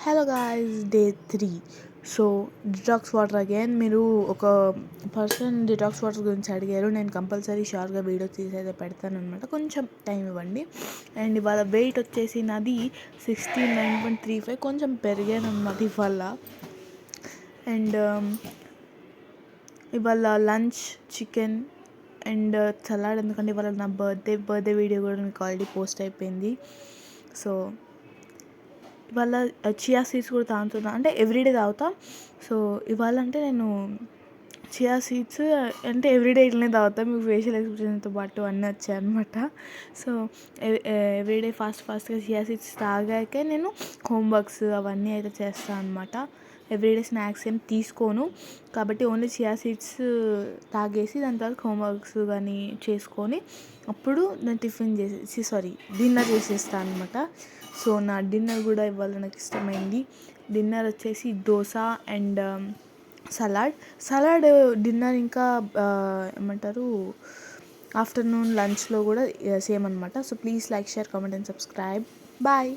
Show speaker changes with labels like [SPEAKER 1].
[SPEAKER 1] Hello guys, day 3. So detox water again. మీరు ఒక person detox water గురించి అడిగారు. నేను కంపల్సరీ షార్ట్గా వీడియో తీసి అయితే పెడతాను అనమాట. కొంచెం టైం ఇవ్వండి. అండ్ ఇవాళ వెయిట్ వచ్చేసి నాది 69.35. కొంచెం పెరిగాను అనమాట ఇవాళ. అండ్ ఇవాళ లంచ్ చికెన్ అండ్ సలాడ్, ఎందుకంటే ఇవాళ నా బర్త్డే వీడియో కూడా మీకు ఆల్రెడీ పోస్ట్ అయిపోయింది. సో ఇవాళ చియా సీడ్స్ కూడా తాగుతున్నా, అంటే ఎవ్రీడే తాగుతా. సో ఇవాళ అంటే నేను చియా సీడ్స్ అంటే ఎవ్రీడే ఇట్లనే తాగుతా. మీకు ఫేషియల్ ఎక్స్ప్రెషన్తో పాటు అన్నీ వచ్చాయి అనమాట. సో ఎవ్రీడే ఫాస్ట్గా చియా సీడ్స్ తాగాకే నేను హోంవర్క్స్ అవన్నీ అయితే చేస్తాను అనమాట. ఎవ్రీడే స్నాక్స్ ఏం తీసుకోను కాబట్టి ఓన్లీ చియా సీడ్స్ తాగేసి దాని తర్వాత హోంవర్క్స్ కానీ చేసుకొని అప్పుడు నేను డిన్నర్ చేసేస్తాను అనమాట. సో నా డిన్నర్ కూడా ఇవాళ నాకు ఇష్టమైంది. డిన్నర్ వచ్చేసి దోశ అండ్ సలాడ్ డిన్నర్ ఇంకా ఏమంటారు ఆఫ్టర్నూన్ లంచ్లో కూడా సేమ్ అనమాట. So please like, share, comment and subscribe. Bye.